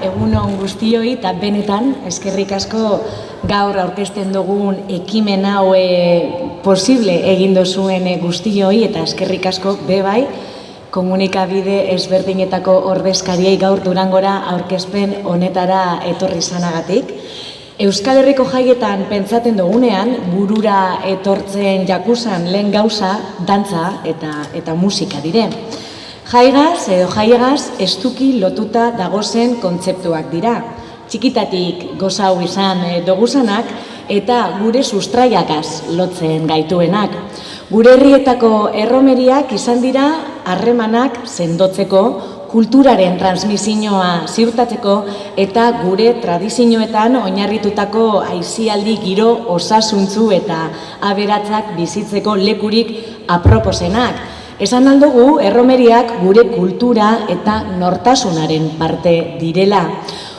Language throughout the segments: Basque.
egun on guztioi, eta benetan, eskerrik asko gaur aurkezten dugun ekimen hau posible egin duzuen guztioi, eta eskerrik asko bebai, komunikabide ezberdinetako ordezkariei gaur Durangora aurkezpen honetara etorri zanagatik. Euskal Herriko jaietan pentsatzen dugunean, burura etortzen jakusan lehen gauza, dantza eta musika dire. Jaigaz edo jaiegaz estuki lotuta dagozen kontzeptuak dira. Txikitatik gozau izan doguzanak eta gure sustraiakaz lotzen gaituenak. Gure herrietako erromeriak izan dira harremanak sendotzeko, kulturaren transmisioa ziurtatzeko eta gure tradizioetan oinarritutako aisialdi giro osasuntzu eta aberatzak bizitzeko lekurik aproposenak. Esan aldugu, erromeriak gure kultura eta nortasunaren parte direla.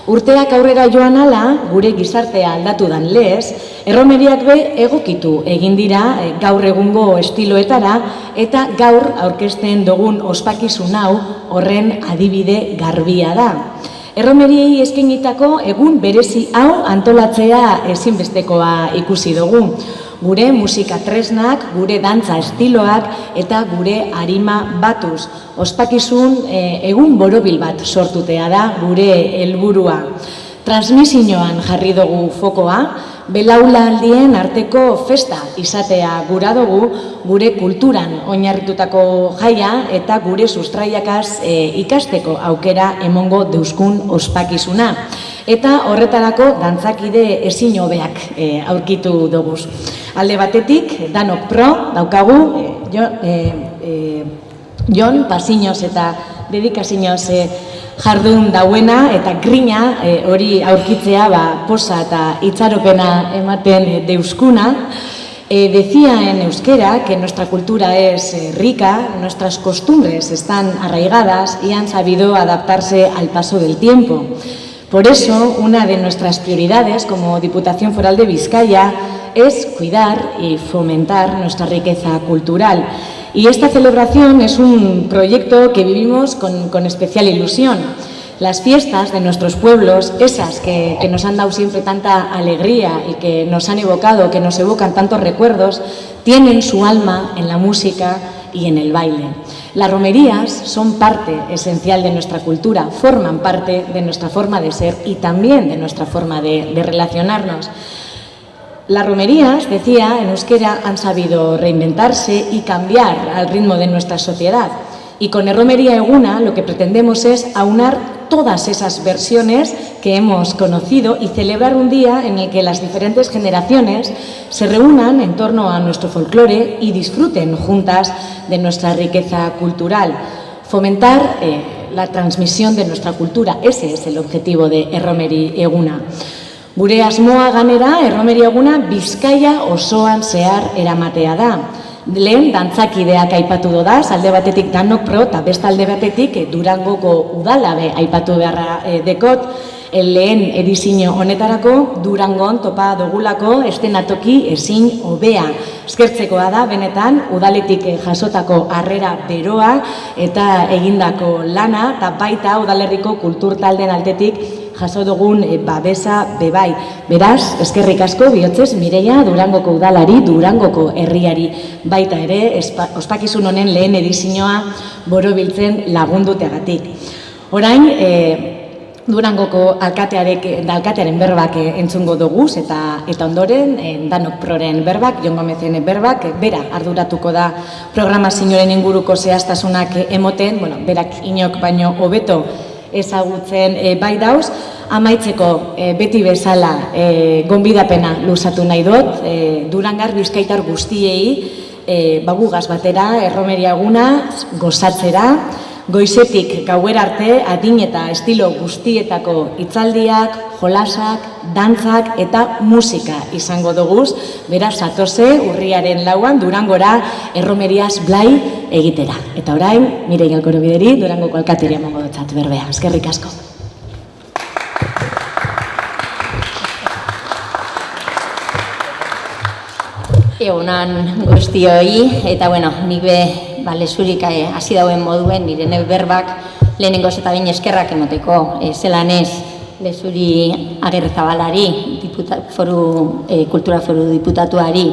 Urteak aurrera joan ala, gure gizartea aldatu dan lez, erromeriak be egokitu egin dira gaur egungo estiloetara eta gaur aurkezten dugun ospakizun hau horren adibide garbia da. Erromeriei eskainitako egun berezi hau antolatzea ezinbestekoa ikusi dugu. Gure musika tresnak, gure dantza estiloak eta gure arima batuz. Ospakizun egun borobil bat sortutea da gure helburua. Transmisioan jarri dugu fokoa, belaunaldien arteko festa izatea gura dugu, gure kulturan oinarritutako jaia eta gure sustraiakaz ikasteko aukera emongo deuskun ospakizuna. Eta horretarako dantzakide ezin hobeak aurkitu dugu. Alde batetik, danok pro, daukagu, Jon Pasinoz eta dedikazioz jardun dauena eta grina hori aurkitzea posa eta itxaropena ematen deuskuna. Decía en euskera que nuestra cultura es rica, nuestras costumbres están arraigadas y han sabido adaptarse al paso del tiempo. Por eso, una de nuestras prioridades como Diputación Foral de Vizcaya es cuidar y fomentar nuestra riqueza cultural. Y esta celebración es un proyecto que vivimos con especial ilusión. Las fiestas de nuestros pueblos, esas que nos han dado siempre tanta alegría y que nos han evocado, que nos evocan tantos recuerdos, tienen su alma en la música y en el baile. Las romerías son parte esencial de nuestra cultura, forman parte de nuestra forma de ser y también de nuestra forma de relacionarnos. Las romerías, decía, en euskera han sabido reinventarse y cambiar al ritmo de nuestra sociedad. Y con Erromería Eguna lo que pretendemos es aunar todas esas versiones que hemos conocido y celebrar un día en el que las diferentes generaciones se reúnan en torno a nuestro folclore y disfruten juntas de nuestra riqueza cultural. Fomentar la transmisión de nuestra cultura, ese es el objetivo de Erromería Eguna. Gure asmoa ganera, Erromería Eguna Bizkaia osoan zehar eramatea da. Lehen dantzakideak aipatu dodaz, alde batetik danok pro eta beste alde batetik Durangoko udalabe aipatu beharra dekot. Lehen edizio honetarako Durangon topa dugulako estenatoki ezin hobea. Eskertzekoa da benetan udaletik jasotako harrera beroa eta egindako lana eta baita udalerriko kultur taldeen aldetik jaso dugun babesa bebai. Beraz, eskerrik asko bihotzez Mireia Durangoko udalari, Durangoko herriari baita ere ospakizun honen lehen edizioa borobiltzen lagunduteagatik. Orain, Durangoko alkatearen berbak entzungo doguz eta ondoren danok proren berbak, Jon Gomezen berbak, bera arduratuko da programazioaren inguruko zehaztasunak emoten, berak inok baino hobeto ezagutzen bai dauz. Amaitzeko beti bezala gonbidapena luzatu nahi dut, Durangar bizkaitar guztiei bagugaz batera Erromería Eguna gozatzera, goizetik gauera arte adin eta estilo guztietako hitzaldiak, jolasak, dantzak eta musika izango duguz, beraz zatoze urriaren 4an Durangora Erromeriaz blai egitera. Eta orain, Mireia Alkorobideri, Durangoko alkateria emango dutzat berbea. Eskerrik asko. Egunan guztioi, eta nik be lezurik hasi dauen moduen nire berbak lehenengoz eta behin eskerrak emoteko, zelan ez Lezuri Agirrezabalari, kultura foru diputatuari,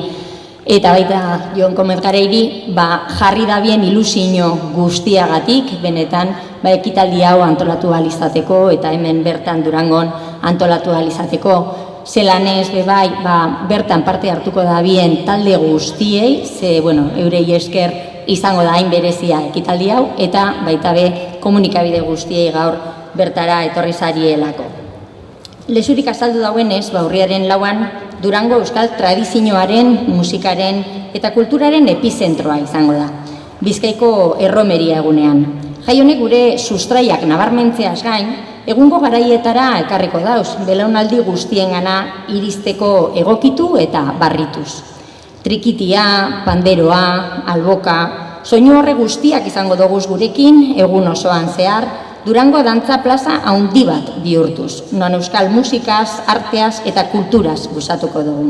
eta baita Jon Gómez Garairi, jarri dabien ilusio guztiagatik, benetan, ekitaldi hau antolatu ahal izateko, eta hemen bertan Durangon antolatu ahal izateko, zelan ez bebai, bertan parte hartuko dabien talde guztiei, ze, eurei esker izango da hain berezia ekitaldi hau, eta baita be komunikabide guztiei gaur bertara etorri zarielako. Lezurik azaldu dauenez, urriaren 4an, Durango euskal tradizioaren, musikaren eta kulturaren epizentroa izango da, Bizkaiko erromeria egunean. Jai honek gure sustraiak nabarmentzeaz gain, egungo garaietara ekarriko dauz, belaunaldi guztiengana iristeko egokitu eta barrituz. Trikitia, panderoa, alboka, soinu horre guztiak izango doguz gurekin, egun osoan zehar, Durango dantza plaza haundi bat bihurtuz, non euskal musikaz, arteaz eta kulturaz gozatuko dugu.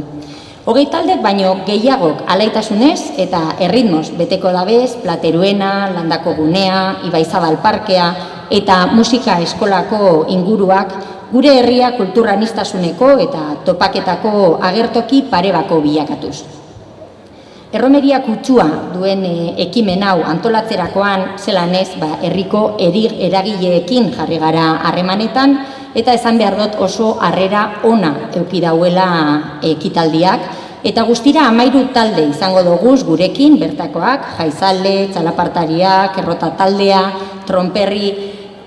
Hogei taldek baino gehiagok alaitasunez eta erritmoz beteko dabez, Plateruena, Landako Gunea, Ibaizabal Parkea eta musika eskolako inguruak gure herria kulturaniztasuneko eta topaketako agertoki parebako bilakatuz. Erromeria kutsua duen ekimen hau antolatzerakoan zelan ez herriko eragileekin jarri gara harremanetan eta esan behar dut oso harrera ona eduki dauela ekitaldiak eta guztira 13 talde izango doguz gurekin bertakoak, Jaizale, Txalapartariak, Errota taldea, Tronperri,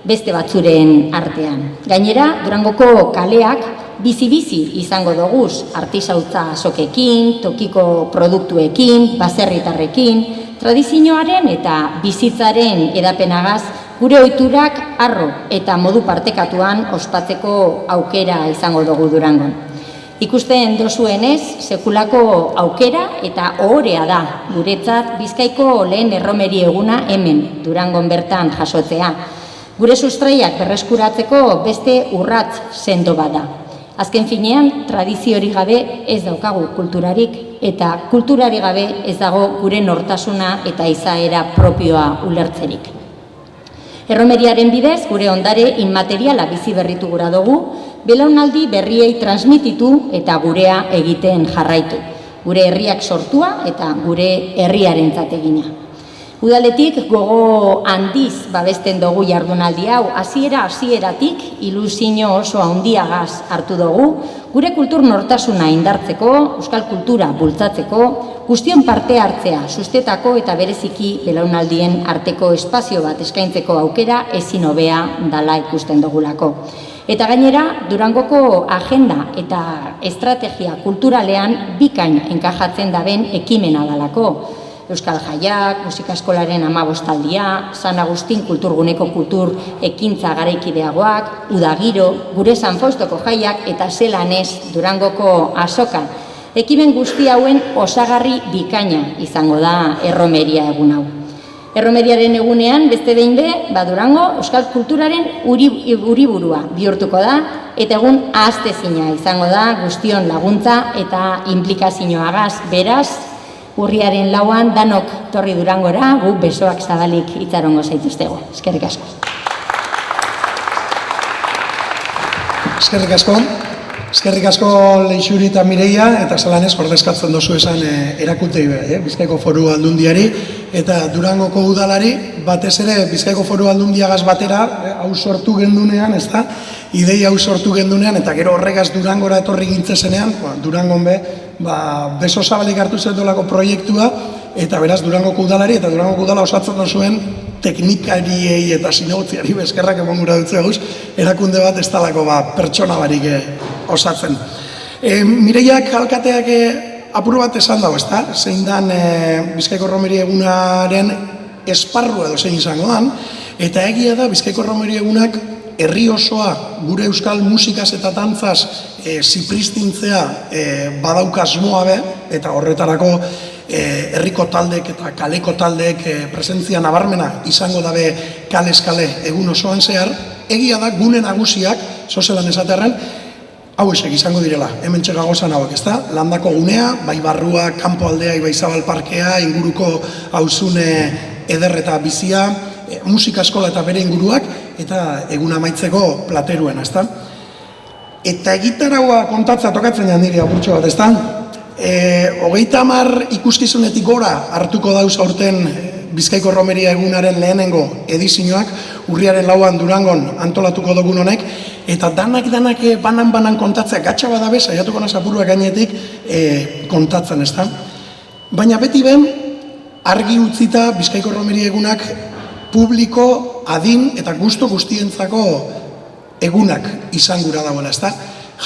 beste batzuren artean. Gainera, Durangoko kaleak bizi-bizi izango doguz, artisautza azokekin, tokiko produktuekin, baserritarrekin, tradizioaren eta bizitzaren edapenagaz gure ohiturak harro eta modu partekatuan ospatzeko aukera izango dugu Durangon. Ikusten dozuenez, sekulako aukera eta ohorea da guretzat Bizkaiko lehen erromeri eguna hemen Durangon bertan jasotzea. Gure sustraiak berreskuratzeko beste urrats sendo bat da. Azken finean, tradiziorik gabe ez daukagu kulturarik eta kulturari gabe ez dago gure nortasuna eta izaera propioa ulertzerik. Erromeriaren bidez, gure ondare inmateriala bizi berritu gura dugu, belaunaldi berriei transmititu eta gurea egiten jarraitu. Gure herriak sortua eta gure herriarentzat egina. Udaletik gogo handiz babesten dugu jardunaldi hau, hasieratik ilusio oso handiagaz hartu dugu, gure kultur nortasuna indartzeko, euskal kultura bultzatzeko, guztion parte hartzea sustetako eta bereziki belaunaldien arteko espazio bat eskaintzeko aukera ezin hobea dala ikusten dugulako. Eta gainera, Durangoko agenda eta estrategia kulturalean bikain enkajatzen daben ekimena dalako. Euskal Jaiak, Musika Eskolaren 15aldia, San Agustin Kulturguneko kultur ekintza garaikideagoak, Udagiro, gure San Faustoko jaiak eta zelan ez Durangoko azoka. Ekimen guzti hauen osagarri bikaina izango da erromeria egun hau. Erromeriaren egunean, beste behin be, Durango euskal kulturaren uriburua bihurtuko da eta egun ahaztezina izango da guztion laguntza eta implikazioagaz beraz, urriaren 4an danok torri Durangora, gu besoak zabalik itxarongo zaituztego. Eskerrik asko. Eskerrik asko. Eskerrik asko Leixuri eta Mireia, eta zelanez ordezkatzen dozu esan erakutei Bizkaiko Foru Aldundiari eta Durangoko udalari, batez ere Bizkaiko Foru Aldundiagaz batera, hau sortu gendunean, ezta? Ideia hau sortu gendunean, eta gero horregaz Durangora etorri gintzesenean, Durangon beso zabalik hartu zetolako proiektua, eta beraz Durangoko udalari eta Durangoko udala osatzen dozuen teknikariei eta zinegotziari bezkerrak emon gura dutzeguz, erakunde bat ez talako pertsona barik osatzen. Mireiak alkateak apur bat esan dago, ezta? Zein dan Bizkaiko Erromeria egunaren esparrua edo zein izango dan, eta egia da Bizkaiko Erromeria egunak herri osoa gure euskal musikaz eta dantzaz zipristintzea badaukasmoa be, eta horretarako herriko taldek eta kaleko taldek presentzia nabarmena izango dabe kale-kale egun osoan zehar, egia da gune nagusiak, zozelan esaterren, hauesek izango direla, hemen txegagozan hauek, ezta? Landako Gunea, bai barrua, kanpo aldea, Ibaizabal Parkea, inguruko hauzune eder eta bizia, musika eskola eta bere inguruak, eta egun amaitzeko plateruena, ezta? Eta egitaraua kontatza tokatzen jan niri agurtxo bat, ezta? 30 ikuskizunetik gora hartuko dauz aurten Bizkaiko Erromeria egunaren lehenengo edizioak, urriaren 4an Durangon antolatuko dugun honek, eta danak banan kontatzea, gatsa badabe, saiatuko naz apuruak gainetik kontatzen, ezta? Baina beti ben, argi utzita Bizkaiko Erromeria egunak publiko, adin eta gustu guztientzako egunak izan gura dagoela, ezta?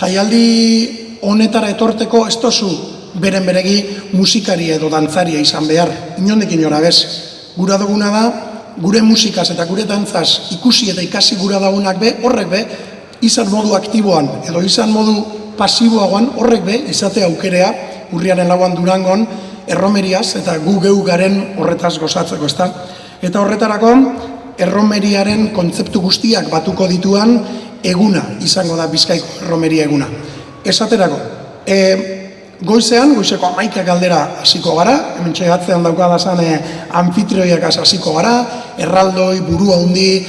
Jaialdi honetara etorteko ez tozu beren beregi musikari edo dantzaria izan behar, inondik inora bez. Gura duguna da, gure musikaz eta gure dantzaz ikusi eta ikasi gura dagunak be, horrek be, izan modu aktiboan edo izan modu pasiboagoan, horrek be, izate aukerea, urriaren 4an Durangon, erromeriaz eta gu geu garen horretaz gozatzeko, ezta? Eta horretarako, erromeriaren kontzeptu guztiak batuko dituan eguna izango da Bizkaiko Erromeria eguna. Esaterako, goizeko 11 aldera hasiko gara, hemen txegatzean daukadazan anfitrioiak hasiko gara, erraldoi, buru handi,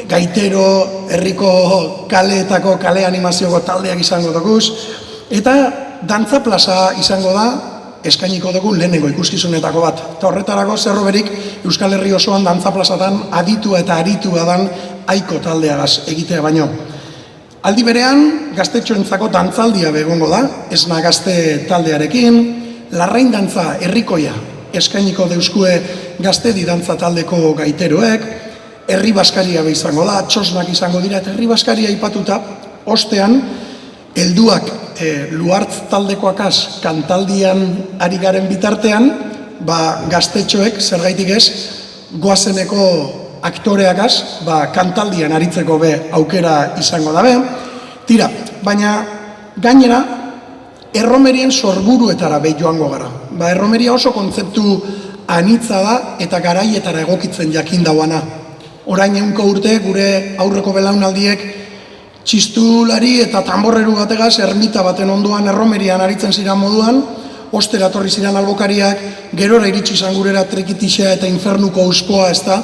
gaitero, herriko kaleetako kale animazioko taldeak izango duguz, eta dantza plaza izango da, eskainiko dugu lehenengo ikuskizunetako bat. Eta horretarako zerroberik Euskal Herri osoan dantza plazatan aditua eta aritua dan aiko taldeagaz egitea baino. Aldi berean, gaztetxoentzako dantzaldia begongo da, esna gazte taldearekin, larrain dantza herrikoia eskainiko deuskue gaztedi dantza taldeko gaiteroek, herri baskaria izango da, txosnak izango dira, eta herri baskaria aipatuta, ostean, helduak luartz taldekoakaz kantaldian ari garen bitartean, gaztetxoek, zergaitik ez, goazeneko aktoreakaz, kantaldian aritzeko be aukera izango dabe. Tira, baina gainera, erromerien sorburuetara be joango gara. Erromeria oso kontzeptu anitza da eta garaietara egokitzen jakin dauana. Orain 100 urte gure aurreko belaunaldiek txistulari eta tamborreru bategaz ermita baten ondoan erromerian aritzen ziren moduan, ostera torri ziren albokariak, gerora iritsi izan gurera trikitixea eta infernuko auspoa, ez da?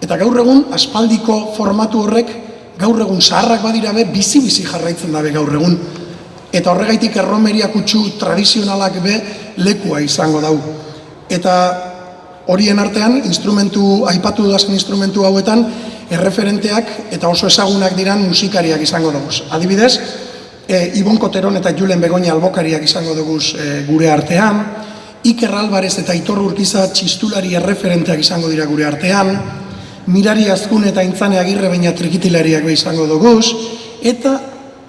Eta gaur egun, aspaldiko formatu horrek, gaur egun zaharrak badira be, bizi-bizi jarraitzen dabe gaur egun. Eta horregaitik erromeria kutsu tradizionalak be lekua izango dau. Eta horien artean, aipatu dudazen instrumentu hauetan, erreferenteak eta oso ezagunak diran musikariak izango duguz. Adibidez, Ibon Koteron eta Julen Begoña albokariak izango duguz gure artean, Iker Alvarez eta Aitor Urkiza txistulari erreferenteak izango dira gure artean, Mirari Azkun eta Intzane Agirre baina trikitilariak izango duguz, eta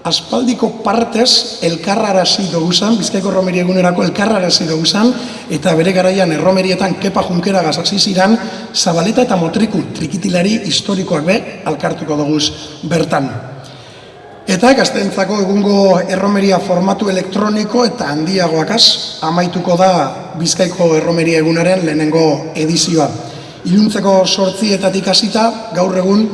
aspaldiko partez elkarrarazi duguzan, Bizkaiko Erromeria egunerako elkarrarazi duguzan, eta bere garaian erromerietan Kepa Junkeragaz hasi ziran, Zabaleta eta Motriku trikitilari historikoak be alkartuko duguz bertan. Eta gazteentzako egungo erromeria formatu elektroniko eta handiagoakaz amaituko da Bizkaiko Erromeria egunaren lehenengo edizioa. Iluntzeko 8etatik hasita, gaur egun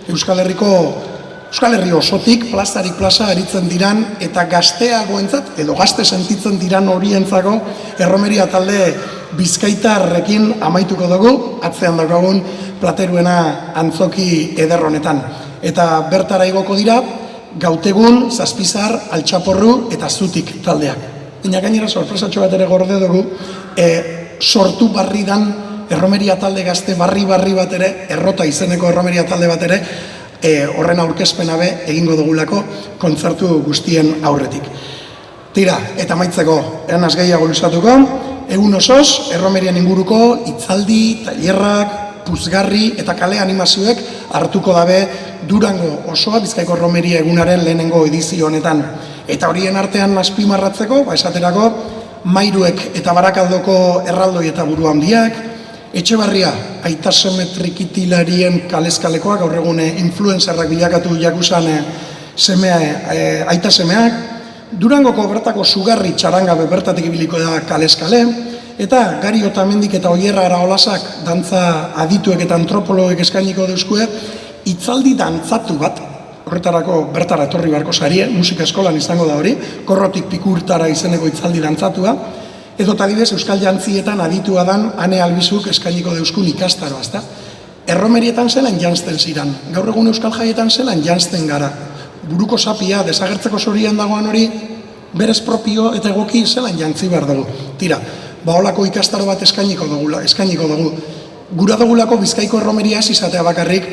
Euskal Herri osotik, plazarik plaza aritzen diran eta gazteagoentzat, edo gazte sentitzen diran horientzako erromeria talde bizkaitarrekin amaituko dugu, atzean daukagun plateruena antzoki ederronetan. Eta bertara igoko dira, Gautegun, Zazpizar, Altxaporru eta Zutik taldeak. Baina gainera sorpresatxo bat ere gorde dugu, sortu barri dan erromeria talde gazte barri bat ere, errota izeneko erromeria talde bat ere, horren aurkezpena be egingo dugulako kontzertu guztien aurretik. Tira, eta maitzeko, eranaz gehiago luzatuko, egun osoz, erromerian inguruko hitzaldi, tailerrak, puzgarri eta kale animazioek hartuko dabe Durango osoa Bizkaiko Erromeria egunaren lehenengo edizio honetan. Eta horien artean azpimarratzeko, esaterako, Mairuek eta Barakaldoko erraldoi eta buru handiak, Etxebarria, Aita Seme trikitilarien kalezkalekoak, gaur egun influencerrak bilakatu jakusan Aita Semeak, Durangoko bertako Sugarri txarangabe bertatik ibiliko da kalezkale, eta Gari Otamendik eta Oierra Araolasak dantza adituek eta antropologoek eskainiko deuskue, hitzaldi dantzatu bat, horretarako bertara etorri beharko sarie, musika eskolan izango da hori, Korrotik Pikurtara izeneko hitzaldi dantzatua, edo adibidez Euskal Jantzietan aditua dan Ane Albizuk eskainiko deuskun ikastaroa, ezta? erromerietan zelan janzten ziran, gaur egun euskal jaietan zelan janzten gara. Buruko sapia, desagertzeko zorian dagoan hori, berez propio eta egoki zelan jantzi behar dugu. Tira, holako ikastaro bat eskainiko dugu. Gura dugulako Bizkaiko erromeria ez izatea bakarrik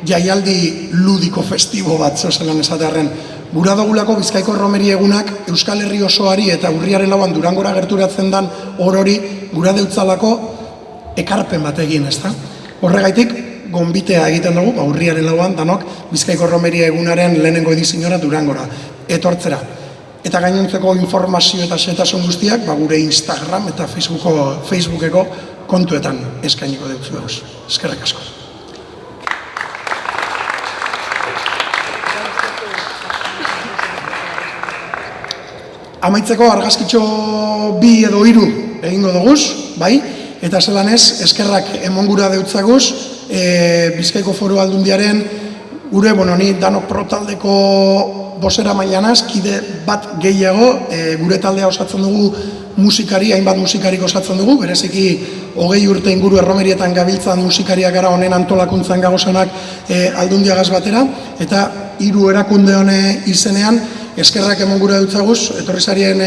jaialdi ludiko festibo bat, zelan esatearren. Gura dugulako Bizkaiko erromeria egunak Euskal Herri osoari eta urriaren lauan Durangora gerturatzen dan hori gura deutzalako ekarpen bat egin, ezta? Horregaitik, gonbitea egiten dugu, urriaren lauan danok Bizkaiko erromeria egunaren lehenengo ediziora Durangora etortzera. Eta gainontzeko informazio eta xetasun guztiak gure Instagram eta Facebookeko kontuetan eskainiko dut behuz. Eskerrik asko. Amaitzeko argazkitxo 2 edo 3 egingo duguz, bai? Eta zelan ez, eskerrak emon gura deutzaguz, Bizkaiko Foru Aldundiaren gure, ni danok protaldeko bosera mailanaz, kide bat gehiago, gure taldea osatzen dugu musikari, hainbat musikarik osatzen dugu, bereziki 20 urte inguru erromerietan gabiltzan musikariak gara honen antolakuntzan gagozanak Aldundiagaz batera, eta 3 erakunde hone izenean, eskerrak emon gura dutzaguz, etorri zarien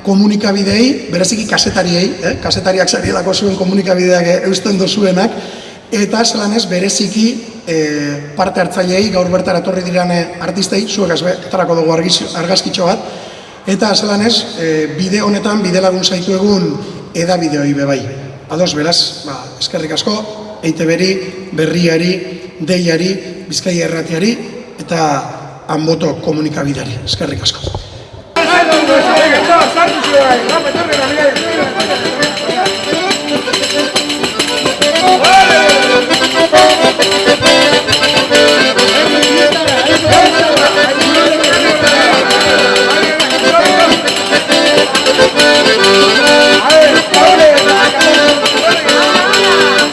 komunikabidei, bereziki kasetariei, kasetariak zarielako zuen komunikabideak eusten dozuenak, eta zelan ez bereziki parte hartzaileei, gaur bertara etorri diran artistei, zuek azbetarako dugu argazkitxo bat, eta zelan ez, bide honetan, bide lagun zaitu egun edabideoi bebai. Ados, beraz, eskerrik asko, EITB-ri, berriari, deiari, Bizkaia Erratiari, eta Anboto komunikabideari. Eskerrik asko. ¡Vale!